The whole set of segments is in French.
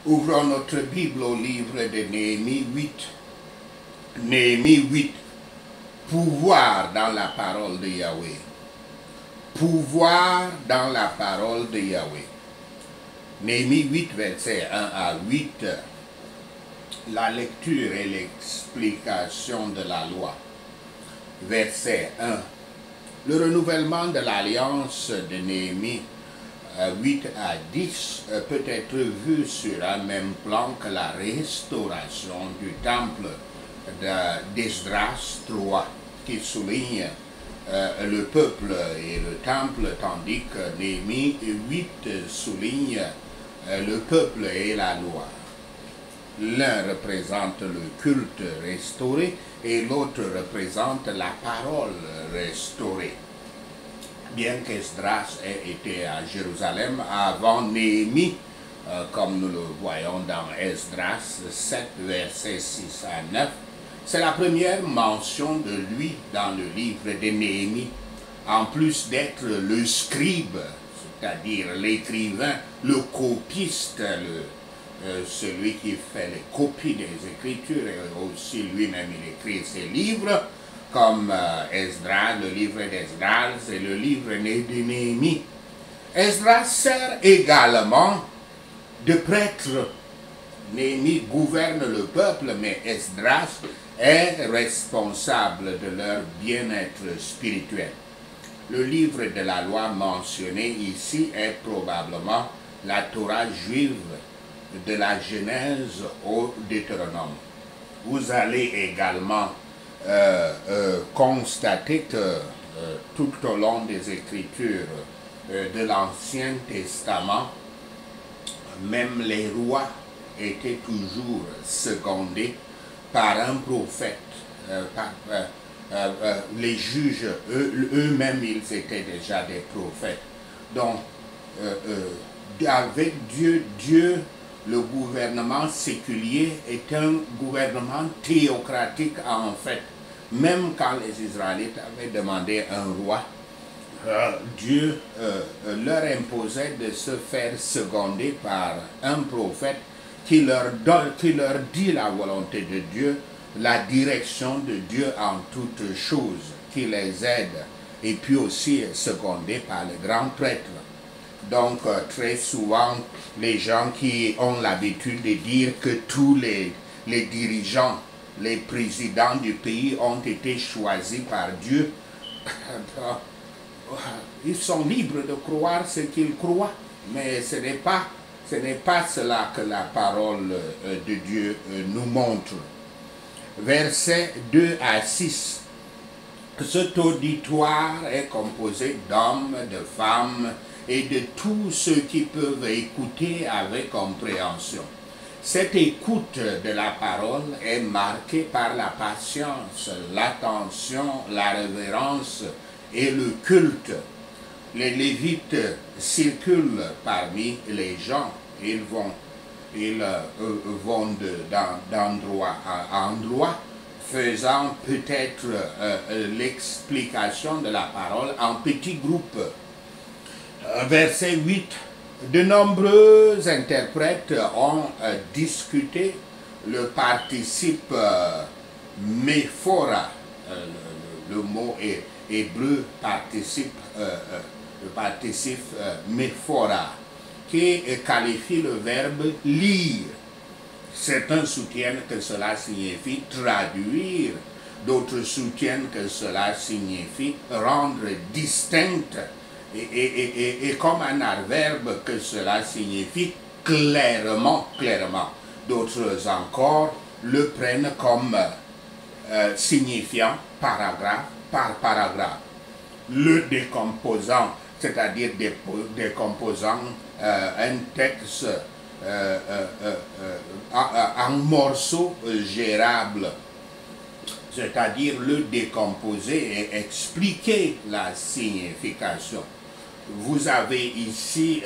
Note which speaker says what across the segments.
Speaker 1: Ouvrons notre Bible au livre de Néhémie 8. Néhémie 8. Pouvoir dans la parole de Yahweh. Pouvoir dans la parole de Yahweh. Néhémie 8, versets 1 à 8. La lecture et l'explication de la loi. Verset 1. Le renouvellement de l'alliance de Néhémie 8 à 10 peut être vu sur un même plan que la restauration du temple d'Esdras 3, qui souligne le peuple et le temple, tandis que Néhémie 8 souligne le peuple et la loi. L'un représente le culte restauré et l'autre représente la parole restaurée. Bien qu'Esdras ait été à Jérusalem avant Néhémie, comme nous le voyons dans Esdras 7, versets 6 à 9, c'est la première mention de lui dans le livre de Néhémie, en plus d'être le scribe, c'est-à-dire l'écrivain, le copiste, celui qui fait les copies des Écritures, et aussi lui-même il écrit ses livres, comme Esdras, le livre d'Esdras et le livre de Néhémie. Esdras sert également de prêtre. Néhémie gouverne le peuple, mais Esdras est responsable de leur bien-être spirituel. Le livre de la loi mentionné ici est probablement la Torah juive de la Genèse au Deutéronome. Vous allez également constater que tout au long des Écritures de l'Ancien Testament, même les rois étaient toujours secondés par un prophète. Les juges, eux-mêmes, ils étaient déjà des prophètes. Donc, avec Dieu, le gouvernement séculier est un gouvernement théocratique en fait. Même quand les Israélites avaient demandé un roi, Dieu leur imposait de se faire seconder par un prophète qui leur dit la volonté de Dieu, la direction de Dieu en toutes choses, qui les aide, et puis aussi secondé par le grand prêtre. Donc, très souvent, les gens qui ont l'habitude de dire que tous les dirigeants, les présidents du pays ont été choisis par Dieu, ils sont libres de croire ce qu'ils croient, mais ce n'est pas cela que la parole de Dieu nous montre. Versets 2 à 6. Cet auditoire est composé d'hommes, de femmes, et de tous ceux qui peuvent écouter avec compréhension. Cette écoute de la parole est marquée par la patience, l'attention, la révérence et le culte. Les Lévites circulent parmi les gens. Ils vont d'endroit à endroit, faisant peut-être l'explication de la parole en petits groupes. Verset 8. De nombreux interprètes ont discuté le participe méphora, le mot hébreu participe, le participe méphora, qui qualifie le verbe lire. Certains soutiennent que cela signifie traduire, d'autres soutiennent que cela signifie rendre distincte. Et comme un adverbe que cela signifie clairement. D'autres encore le prennent comme signifiant paragraphe par paragraphe. Le décomposant, c'est-à-dire décomposant un texte en morceaux gérables, c'est-à-dire le décomposer et expliquer la signification. Vous avez ici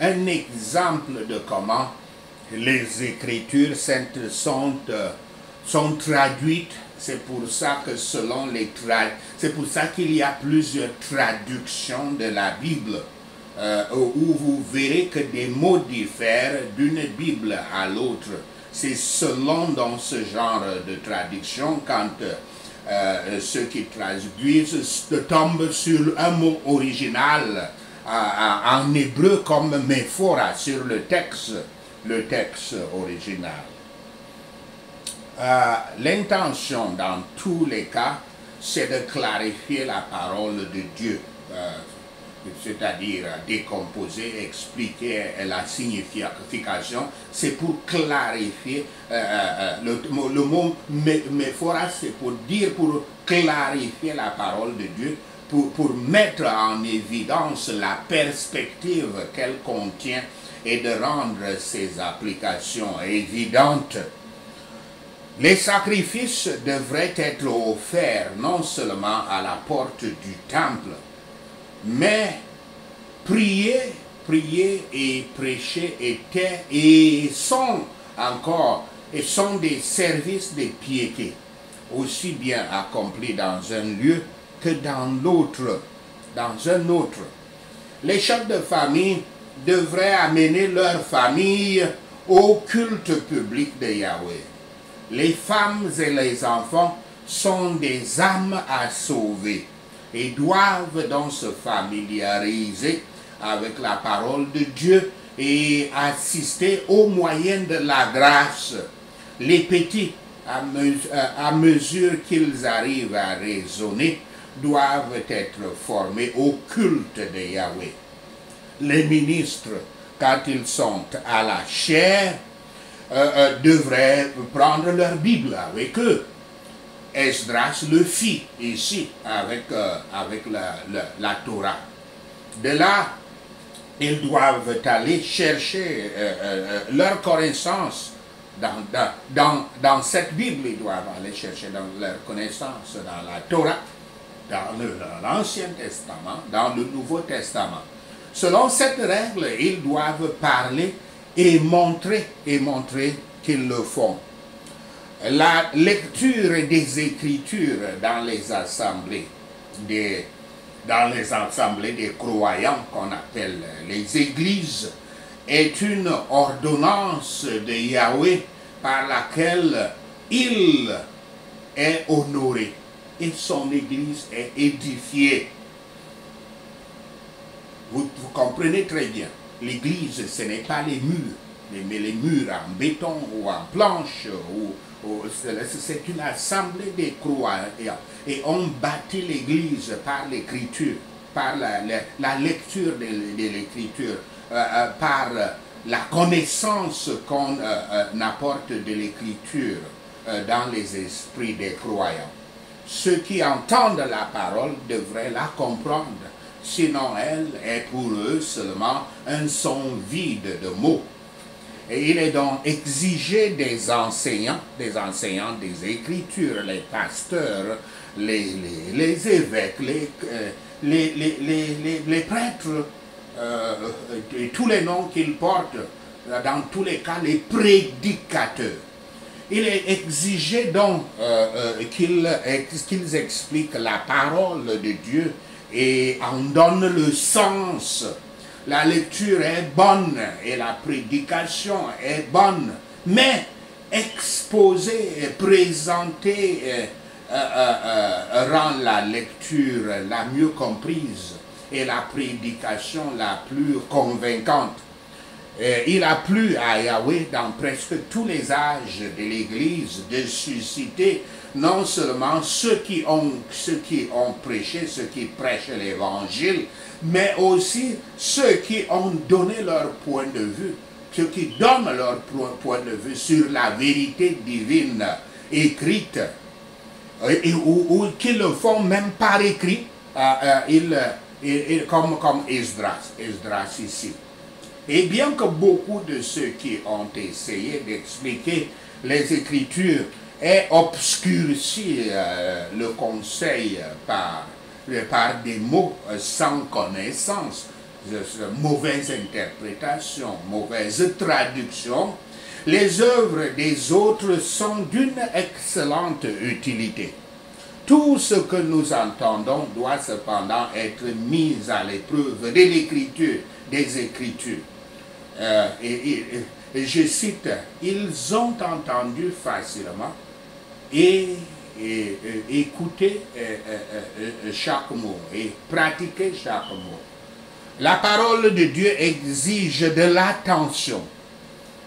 Speaker 1: un exemple de comment les Écritures saintes sont traduites. C'est pour ça que c'est pour ça qu'il y a plusieurs traductions de la Bible. où vous verrez que des mots diffèrent d'une Bible à l'autre. C'est selon dans ce genre de traduction quand ceux qui traduisent tombent sur un mot original en hébreu comme méphora sur le texte original. L'intention dans tous les cas, c'est de clarifier la parole de Dieu, c'est-à-dire décomposer, expliquer la signification. C'est pour clarifier, le mot méphora, c'est pour dire, pour clarifier la parole de Dieu, pour mettre en évidence la perspective qu'elle contient et de rendre ses applications évidentes. Les sacrifices devraient être offerts non seulement à la porte du temple, mais prier et prêcher étaient et sont des services de piété, aussi bien accomplis dans un lieu que dans un autre. Les chefs de famille devraient amener leur famille au culte public de Yahweh. Les femmes et les enfants sont des âmes à sauver et doivent donc se familiariser avec la parole de Dieu et assister au moyen de la grâce. Les petits, à mesure qu'ils arrivent à raisonner, doivent être formés au culte de Yahweh. Les ministres, quand ils sont à la chair, devraient prendre leur Bible avec eux. Esdras le fit ici avec la Torah. De là, ils doivent aller chercher leur connaissance dans cette Bible. Ils doivent aller chercher leur connaissance dans la Torah, dans l'Ancien Testament, dans le Nouveau Testament. Selon cette règle, ils doivent parler et montrer qu'ils le font. La lecture des Écritures dans les assemblées des croyants qu'on appelle les églises est une ordonnance de Yahweh par laquelle il est honoré et son église est édifiée. Vous comprenez très bien. L'église, ce n'est pas les murs, mais les murs en béton ou en planche. C'est une assemblée des croyants. Et on bâtit l'église par l'écriture, par la lecture de l'écriture, par la connaissance qu'on apporte de l'écriture dans les esprits des croyants. Ceux qui entendent la parole devraient la comprendre. Sinon, elle est pour eux seulement un son vide de mots. Et il est donc exigé des enseignants des Écritures, les pasteurs, les évêques, les prêtres, et tous les noms qu'ils portent, dans tous les cas, les prédicateurs. Il est exigé donc qu'ils expliquent la parole de Dieu et en donnent le sens. La lecture est bonne et la prédication est bonne, mais exposer, présenter rend la lecture la mieux comprise et la prédication la plus convaincante. Il a plu à Yahweh dans presque tous les âges de l'Église de susciter non seulement ceux qui ont prêché, ceux qui prêchent l'Évangile, mais aussi ceux qui ont donné leur point de vue, ceux qui donnent leur point de vue sur la vérité divine écrite, ou qui le font même par écrit, comme Esdras ici. Et bien que beaucoup de ceux qui ont essayé d'expliquer les Écritures aient obscurci le conseil par des mots sans connaissance, mauvaise interprétation, mauvaise traduction, les œuvres des autres sont d'une excellente utilité. Tout ce que nous entendons doit cependant être mis à l'épreuve de l'écriture, des Écritures. Et je cite, ils ont entendu facilement et écouté chaque mot et pratiqué chaque mot. La parole de Dieu exige de l'attention.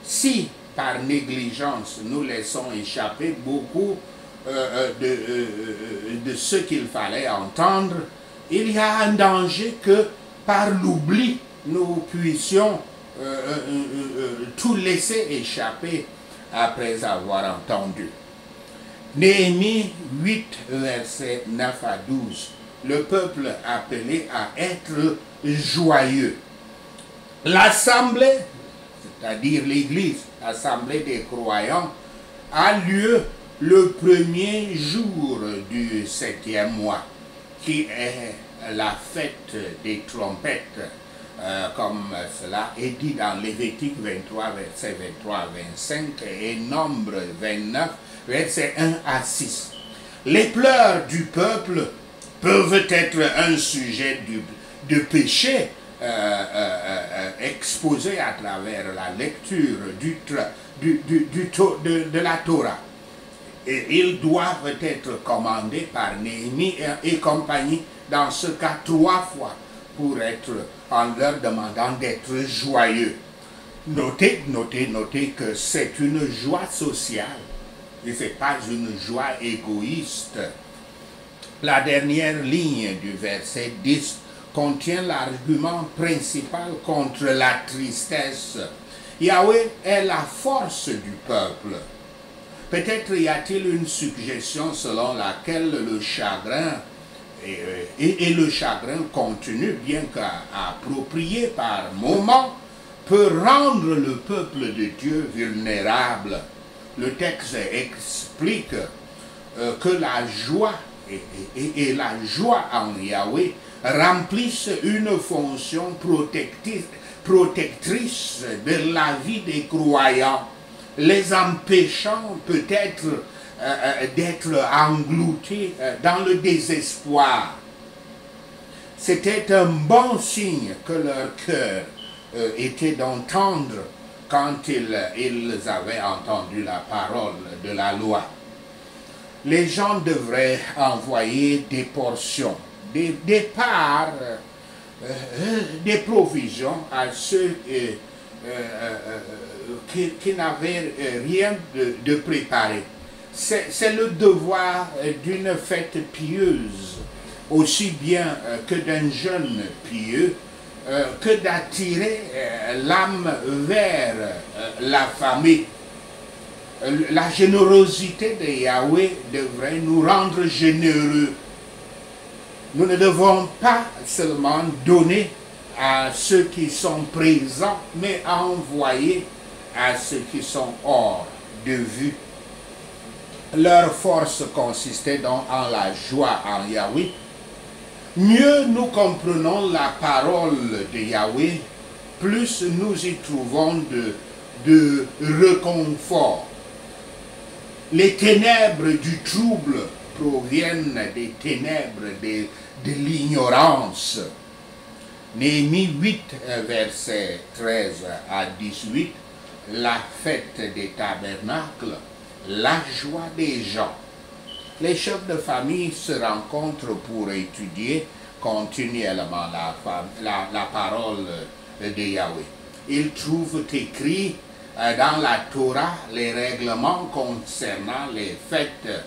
Speaker 1: Si par négligence nous laissons échapper beaucoup de ce qu'il fallait entendre, il y a un danger que par l'oubli nous puissions tout laisser échapper après avoir entendu. Néhémie 8, versets 9 à 12. Le peuple appelé à être joyeux. L'assemblée, c'est-à-dire l'église, l'assemblée des croyants, a lieu le premier jour du 7e mois, qui est la fête des trompettes, comme cela est dit dans Lévitique 23, versets 23 à 25, et Nombre 29, versets 1 à 6. Les pleurs du peuple peuvent être un sujet de péché exposé à travers la lecture de la Torah. Et ils doivent être commandés par Néhémie et compagnie, dans ce cas 3 fois, pour être, en leur demandant d'être joyeux. Notez que c'est une joie sociale et ce n'est pas une joie égoïste. La dernière ligne du verset 10 contient l'argument principal contre la tristesse. Yahweh est la force du peuple. Peut-être y a-t-il une suggestion selon laquelle le chagrin et le chagrin contenu, bien qu'approprié par moment, peut rendre le peuple de Dieu vulnérable. Le texte explique que la joie et la joie en Yahweh remplissent une fonction protectrice de la vie des croyants, les empêchant peut-être d'être engloutis dans le désespoir. C'était un bon signe que leur cœur était d'entendre quand ils avaient entendu la parole de la loi. Les gens devraient envoyer des portions, des parts, des provisions à ceux qui n'avaient rien de préparé. C'est le devoir d'une fête pieuse, aussi bien que d'un jeune pieux, que d'attirer l'âme vers la famille. La générosité de Yahweh devrait nous rendre généreux. Nous ne devons pas seulement donner à ceux qui sont présents, mais envoyer à ceux qui sont hors de vue. Leur force consistait donc en la joie en Yahweh. Mieux nous comprenons la parole de Yahweh, plus nous y trouvons de réconfort. Les ténèbres du trouble proviennent des ténèbres de l'ignorance. Néhémie 8, versets 13 à 18, la fête des tabernacles, la joie des gens. Les chefs de famille se rencontrent pour étudier continuellement la parole de Yahweh. Ils trouvent écrit dans la Torah les règlements concernant les fêtes,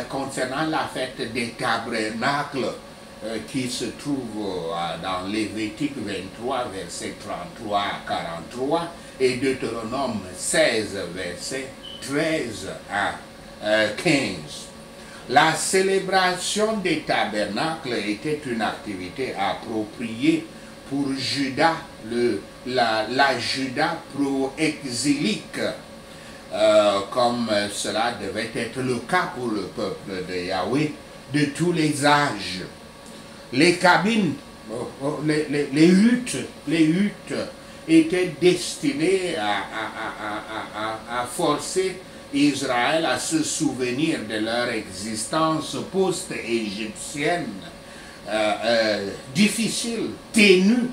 Speaker 1: concernant la fête des tabernacles qui se trouve dans Lévitique 23, versets 33 à 43 et Deutéronome 16, versets 13 à 15. La célébration des tabernacles était une activité appropriée pour Juda, la Juda pro-exilique, comme cela devait être le cas pour le peuple de Yahweh de tous les âges. Les cabines, les huttes étaient destinées à forcer Israël à se souvenir de leur existence post-égyptienne, difficile, ténue,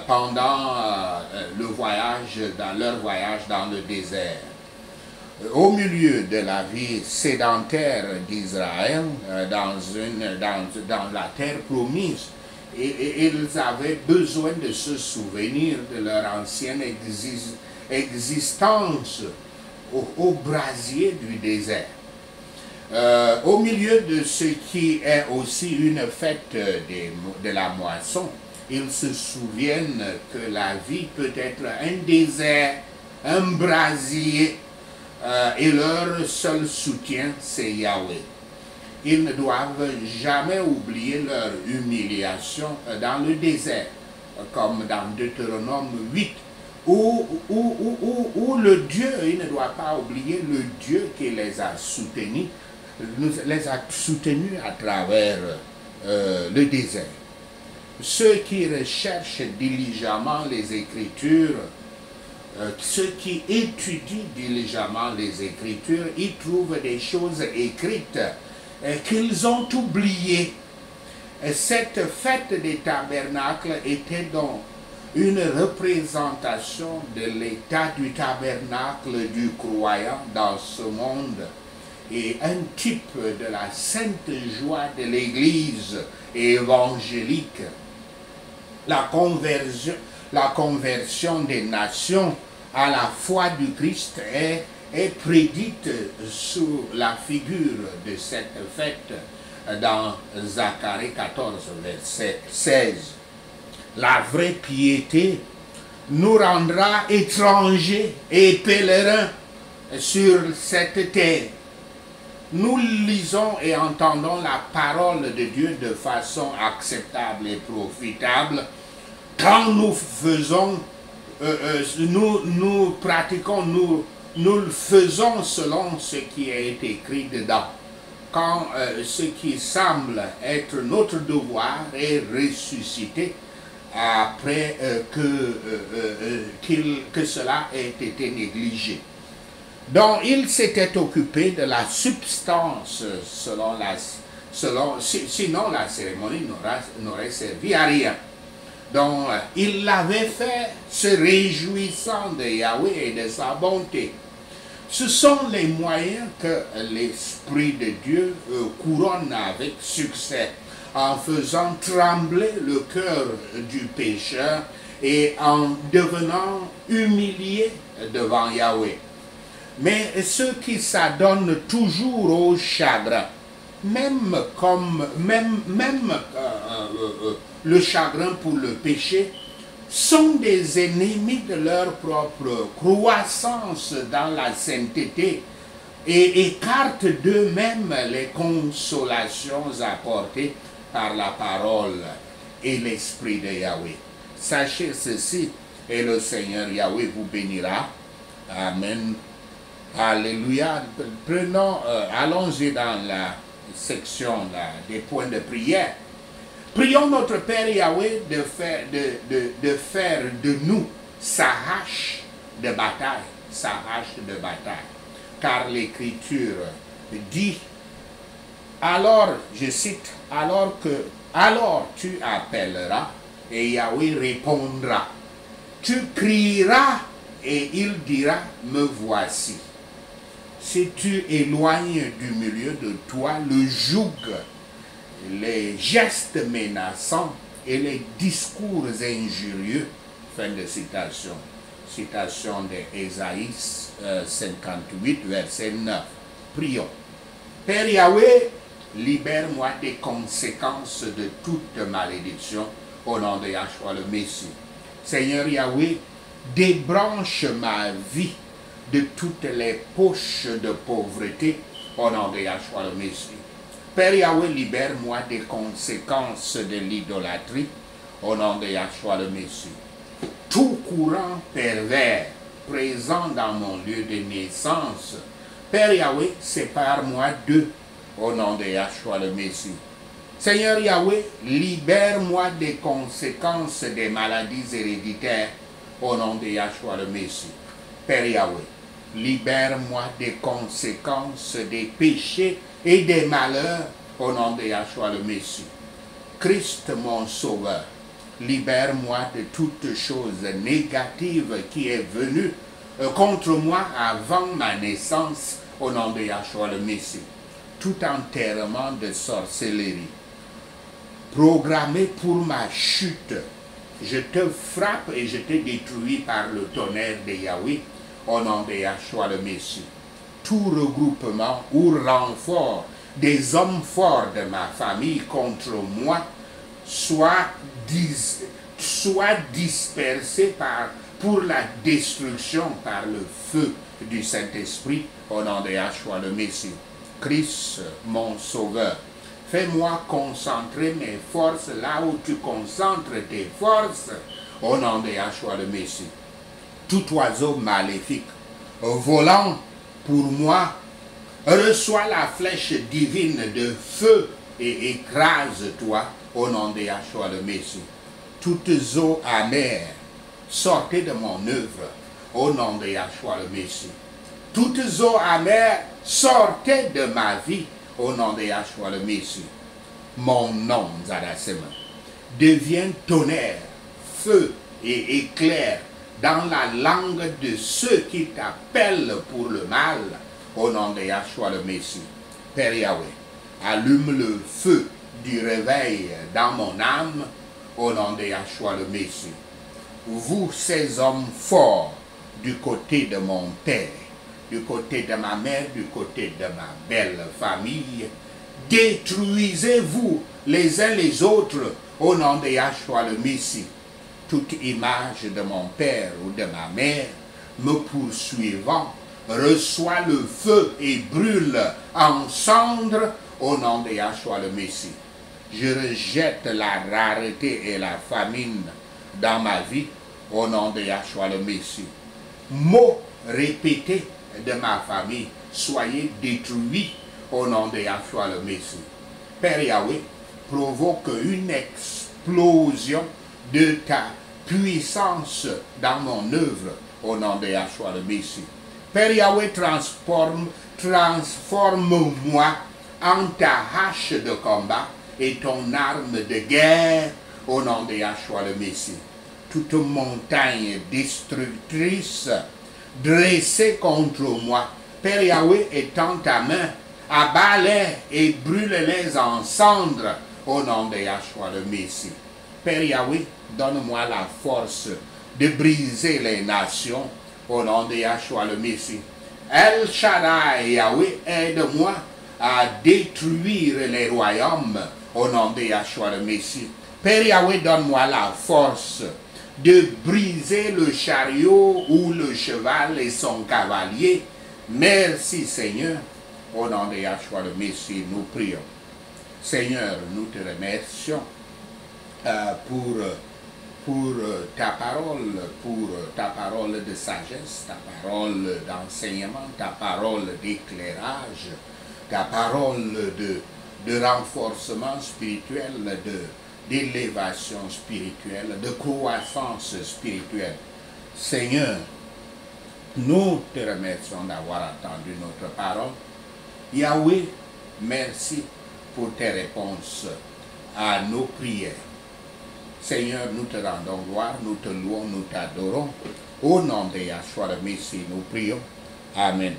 Speaker 1: pendant leur voyage dans le désert. Au milieu de la vie sédentaire d'Israël, dans la terre promise, ils avaient besoin de se souvenir de leur ancienne existence au brasier du désert. Au milieu de ce qui est aussi une fête de la moisson, ils se souviennent que la vie peut être un désert, un brasier, et leur seul soutien, c'est Yahweh. Ils ne doivent jamais oublier leur humiliation dans le désert, comme dans Deutéronome 8, où le Dieu, il ne doit pas oublier le Dieu qui les a soutenus à travers le désert. Ceux qui recherchent diligemment les Écritures, ceux qui étudient diligemment les Écritures, ils trouvent des choses écrites qu'ils ont oubliées. Cette fête des tabernacles était donc une représentation de l'état du tabernacle du croyant dans ce monde et un type de la sainte joie de l'Église évangélique. La conversion des nations à la foi du Christ est prédite sous la figure de cette fête dans Zacharie 14, verset 16. La vraie piété nous rendra étrangers et pèlerins sur cette terre. Nous lisons et entendons la parole de Dieu de façon acceptable et profitable quand nous faisons, nous pratiquons, nous le faisons selon ce qui est écrit dedans. Quand ce qui semble être notre devoir est ressuscité après que cela ait été négligé. Donc, il s'était occupé de la substance, sinon la cérémonie n'aurait servi à rien. Donc, il l'avait fait se réjouissant de Yahweh et de sa bonté. Ce sont les moyens que l'Esprit de Dieu couronne avec succès, en faisant trembler le cœur du pécheur et en devenant humilié devant Yahweh. Mais ceux qui s'adonnent toujours au chagrin, même le chagrin pour le péché, sont des ennemis de leur propre croissance dans la sainteté et écartent d'eux-mêmes les consolations apportées par la parole et l'Esprit de Yahweh. Sachez ceci, et le Seigneur Yahweh vous bénira. Amen. Alléluia. Allons-y dans la section des points de prière. Prions notre Père Yahweh de faire de nous sa hache de bataille, car l'Écriture dit, alors, je cite, alors tu appelleras et Yahweh répondra. Tu crieras et il dira, me voici. Si tu éloignes du milieu de toi le joug, les gestes menaçants et les discours injurieux, fin de citation. Citation d'Ésaïe 58, verset 9. Prions. Père Yahweh, libère-moi des conséquences de toute malédiction au nom de Yahshua le Messie. Seigneur Yahweh, débranche ma vie de toutes les poches de pauvreté au nom de Yahshua le Messie. Père Yahweh, libère-moi des conséquences de l'idolâtrie au nom de Yahshua le Messie. Tout courant pervers présent dans mon lieu de naissance, Père Yahweh, sépare-moi d'eux au nom de Yahshua le Messie. Seigneur Yahweh, libère-moi des conséquences des maladies héréditaires au nom de Yahshua le Messie. Père Yahweh, Libère-moi des conséquences des péchés et des malheurs au nom de Yahshua le Messie. Christ mon Sauveur, libère-moi de toute chose négative qui est venue contre moi avant ma naissance au nom de Yahshua le Messie. Tout enterrement de sorcellerie programmé pour ma chute, je te frappe et je te détruis par le tonnerre de Yahweh au nom de Yahshua le Messie. Tout regroupement ou renfort des hommes forts de ma famille contre moi soit dispersé pour la destruction par le feu du Saint-Esprit au nom de Yahshua le Messie. Christ, mon Sauveur, fais-moi concentrer mes forces là où tu concentres tes forces au nom de Yahshua le Messie. Tout oiseau maléfique volant pour moi, reçois la flèche divine de feu et écrase-toi au nom de Yahshua le Messie. Toutes eaux amères, sortez de mon œuvre au nom de Yahshua le Messie. Toutes eaux amères, sortez de ma vie au nom de Yahshua le Messie. Mon nom, Zadasema, devient tonnerre, feu et éclair dans la langue de ceux qui t'appellent pour le mal au nom de Yahshua le Messie. Père Yahweh, allume le feu du réveil dans mon âme au nom de Yahshua le Messie. Vous, ces hommes forts, du côté de mon père, du côté de ma mère, du côté de ma belle famille, détruisez-vous les uns les autres au nom de Yahshua le Messie. Toute image de mon père ou de ma mère me poursuivant reçoit le feu et brûle en cendres au nom de Yahshua le Messie. Je rejette la rareté et la famine dans ma vie au nom de Yahshua le Messie. Mots répétés de ma famille, soyez détruits au nom de Yahshua le Messie. Père Yahweh, provoque une explosion de ta puissance dans mon œuvre au nom de Yahshua le Messie. Père Yahweh, transforme-moi en ta hache de combat et ton arme de guerre au nom de Yahshua le Messie. Toute montagne destructrice dressée contre moi, Père Yahweh, étends ta main, abat-les et brûle-les en cendres au nom de Yahshua le Messie. Père Yahweh, donne-moi la force de briser les nations au nom de Yahshua le Messie. El Shaddai, Yahweh, aide-moi à détruire les royaumes au nom de Yahshua le Messie. Père Yahweh, donne-moi la force de briser le chariot ou le cheval et son cavalier. Merci Seigneur, au nom de Yahshua le Messie, nous prions. Seigneur, nous te remercions pour ta parole de sagesse, ta parole d'enseignement, ta parole d'éclairage, ta parole de renforcement spirituel, d'élévation spirituelle, de croissance spirituelle. Seigneur, nous te remercions d'avoir entendu notre parole. Yahweh, merci pour tes réponses à nos prières. Seigneur, nous te rendons gloire, nous te louons, nous t'adorons. Au nom de Yahshua le Messie, nous prions. Amen.